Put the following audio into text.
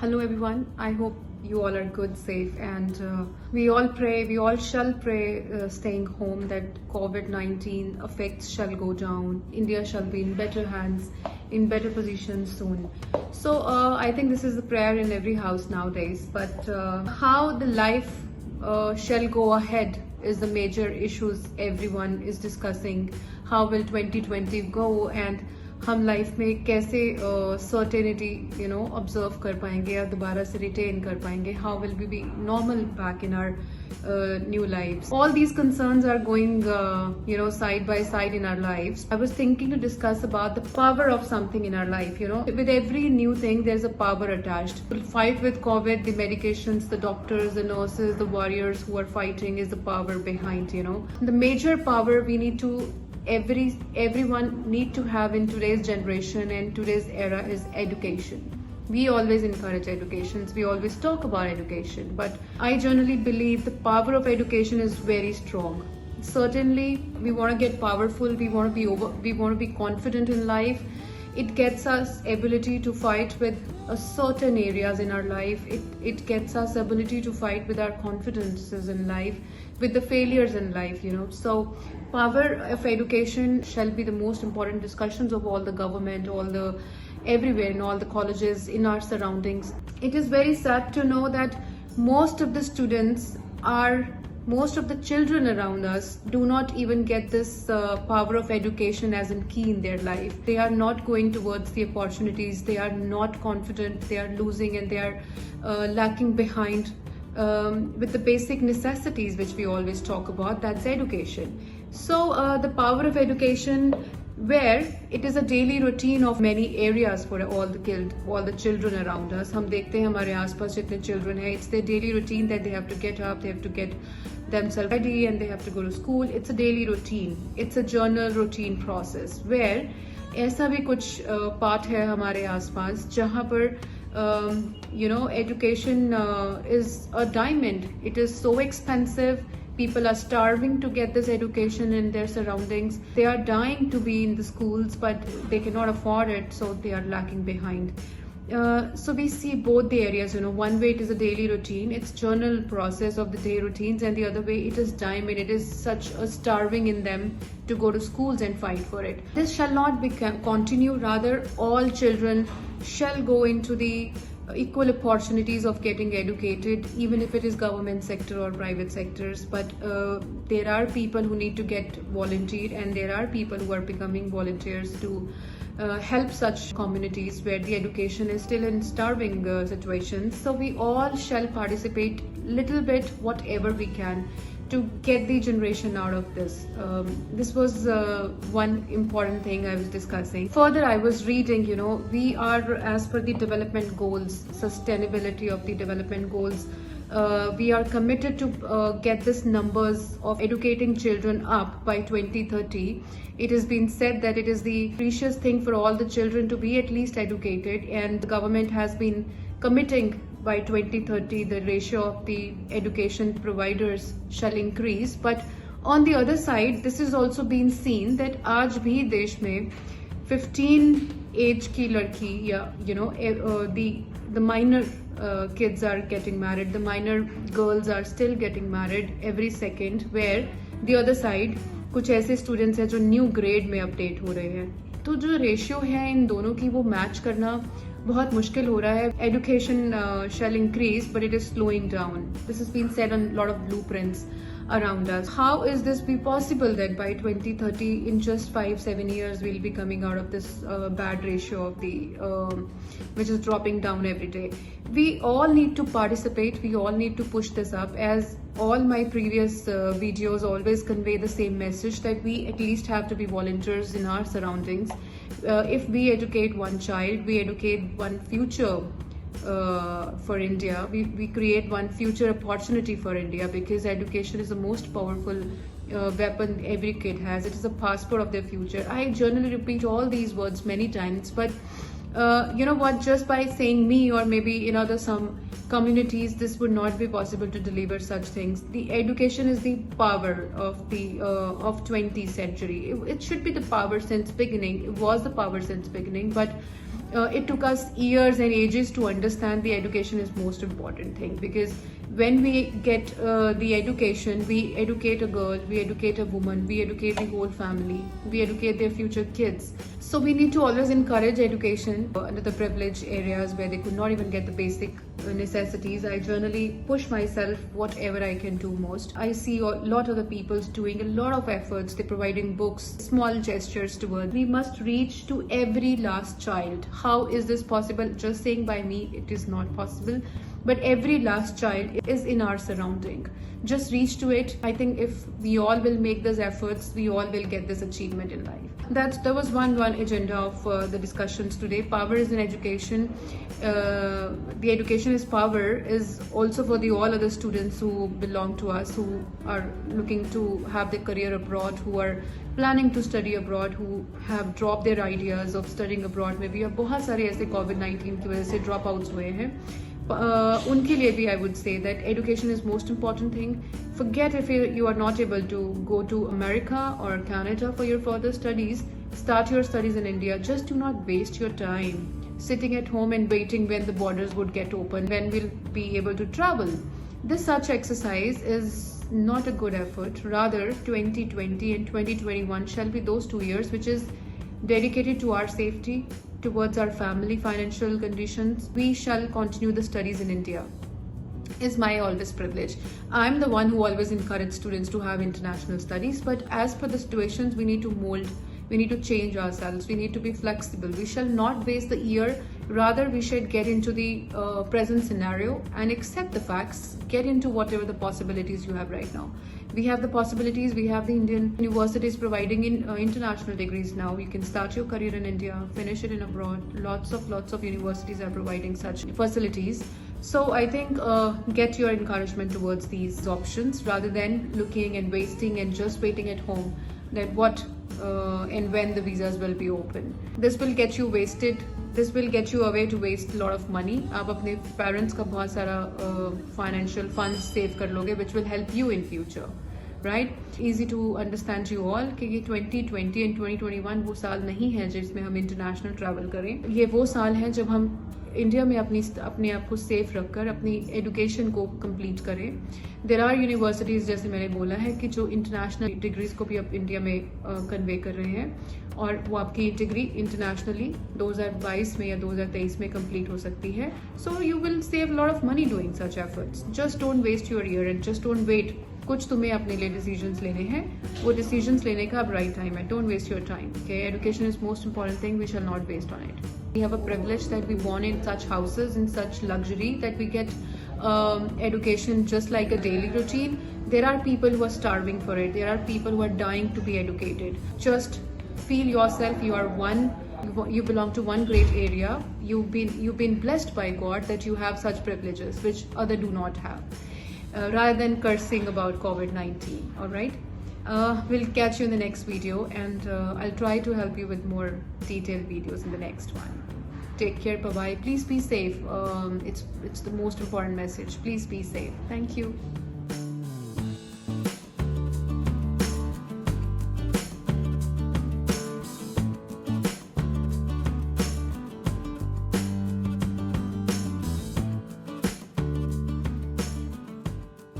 Hello everyone. I hope you all are good, safe, and we all pray, we all shall pray, staying home, that COVID-19 effects shall go down. India shall be in better hands, in better position soon. So I think this is the prayer in every house nowadays. But how the life shall go ahead is the major issues everyone is discussing. How will 2020 go, and हम life में कैसे certainty observe कर पाएंगे या दोबारा से retain कर पाएंगे. How will we be normal back in our new lives. All these concerns are going side by side in our lives. I was thinking to discuss about the power of something in our life. With every new thing there's a power attached. To fight with COVID, the medications, the doctors, the nurses, the warriors who are fighting is the power behind. The major power we need to everyone need to have in today's generation and today's era is education. We always encourage education, we always talk about education, but I generally believe the power of education is very strong. Certainly we want to get powerful, we want to be confident in life. It gets us ability to fight with certain areas in our life. It gets us ability to fight with our confidences in life, with the failures in life. So power of education shall be the most important discussions of all the government, everywhere, in all the colleges, in our surroundings. It is very sad to know that most of the children around us do not even get this power of education as a key in their life. They are not going towards the opportunities, they are not confident, they are losing, and they are lacking behind with the basic necessities which we always talk about, that's education. So the power of education, where it is a daily routine of many areas for all the children around us. हम देखते हैं हमारे आसपास जितने children हैं, it's their daily routine that they have to get up, they have to get themselves ready, and they have to go to school. It's a daily routine, it's a journal routine process, where ऐसा भी कुछ part है हमारे आसपास जहाँ पर education is a diamond. It is so expensive. People are starving to get this education in their surroundings. They are dying to be in the schools, but they cannot afford it, so they are lacking behind. So we see both the areas. One way it is a daily routine, it's journal process of the day routines, and the other way it is diamond. It is such a starving in them to go to schools and fight for it. This shall not continue. Rather, all children shall go into the equal opportunities of getting educated, even if it is government sector or private sectors. But there are people who need to get volunteered, and there are people who are becoming volunteers to help such communities where the education is still in starving situations. So we all shall participate little bit, whatever we can, to get the generation out of this. This was one important thing I was discussing. Further, I was reading, we are, as per the development goals, sustainability of the development goals, we are committed to get this numbers of educating children up by 2030. It has been said that it is the precious thing for all the children to be at least educated, and the government has been committing by 2030 the ratio of the education providers shall increase. But on the other side, this is also been seen that आज भी देश में 15 age की लड़की या the minor kids are getting married, the minor girls are still getting married every second, where the other side कुछ ऐसे students हैं जो new grade में update हो रहे हैं. तो जो रेशियो है इन दोनों की, वो मैच करना बहुत मुश्किल हो रहा है. Education shall increase, but it is slowing down. This has been said on a lot of blueprints around us. How is this be possible that by 2030, in just 5-7 years, we'll be coming out of this bad ratio of the which is dropping down every day? We all need to participate. We all need to push this up. As all my previous videos always convey the same message, that we at least have to be volunteers in our surroundings. If we educate one child, we educate one future for India. We create one future opportunity for India, because education is the most powerful weapon every kid has. It is a passport of their future. I generally repeat all these words many times, but you know what, just by saying me, or maybe in other some communities, this would not be possible to deliver such things. The education is the power of the of 20th century. It should be the power since beginning. It was the power since beginning, but it took us years and ages to understand the education is most important thing, because when we get the education, we educate a girl, we educate a woman, we educate the whole family, we educate their future kids. So we need to always encourage education under the privileged areas where they could not even get the basic necessities. I generally push myself whatever I can do most. I see a lot of the people doing a lot of efforts. They're providing books, small gestures towards. We must reach to every last child. How is this possible? Just saying by me, it is not possible. But every last child is in our surrounding. Just reach to it. I think if we all will make those efforts, we all will get this achievement in life. That was one agenda of the discussions today. Power is in education. The education is power is also for the all other students who belong to us, who are looking to have their career abroad, who are planning to study abroad, who have dropped their ideas of studying abroad. Maybe बहुत सारे ऐसे COVID-19 की वजह से drop outs हुए हैं. उनके लिए भी I would say that education is most important thing. Forget if you are not able to go to America or Canada for your further studies. Start your studies in India. Just do not waste your time sitting at home and waiting when the borders would get open, when we'll be able to travel. This such exercise is not a good effort. Rather, 2020 and 2021 shall be those 2 years which is dedicated to our safety, towards our family financial conditions. We shall continue the studies in India. Is my always privilege. I'm the one who always encourage students to have international studies, but as per the situations, we need to mold, we need to change ourselves, we need to be flexible. We shall not waste the year. Rather, we should get into the present scenario and accept the facts, get into whatever the possibilities you have right now. We have the possibilities. We have the Indian universities providing international degrees now. You can start your career in India, finish it in abroad. Lots of universities are providing such facilities. So I think get your encouragement towards these options rather than looking and wasting and just waiting at home that what and when the visas will be open. This will get you wasted. This will get you away to waste a lot of money. आप अपने parents का बहुत सारा financial funds save कर लोगे, which will help you in future, right? Easy to understand you all कि ये 2020 and 2021 वो साल नहीं है जिसमें हम international travel करें. ये वो साल है जब हम इंडिया में अपने आप को सेफ रखकर अपनी एजुकेशन को कंप्लीट करें. देर आर यूनिवर्सिटीज़, जैसे मैंने बोला है, कि जो इंटरनेशनल डिग्रीज को भी अब इंडिया में कन्वे कर रहे हैं और वो आपकी डिग्री इंटरनेशनली 2022 में या 2023 में कंप्लीट हो सकती है. So you will save lot of money doing such efforts. Just don't waste your year and just don't wait. कुछ तुम्हें अपने लिए डिसीजंस लेने हैं, वो डिसीजंस लेने का अब राइट टाइम है. Don't waste your time. Okay, education is most important thing. We shall not waste on it. We have a privilege that we born in such houses, in such luxury, that we get education just like a daily routine. There are people who are starving for it. There are people who are dying to be educated. Just feel yourself. You are one. You belong to one great area. You've been blessed by God that you have such privileges which other do not have. Rather than cursing about COVID-19. All right. We'll catch you in the next video, and I'll try to help you with more detailed videos in the next one. Take care. Bye bye. Please be safe. It's the most important message. Please be safe. Thank you.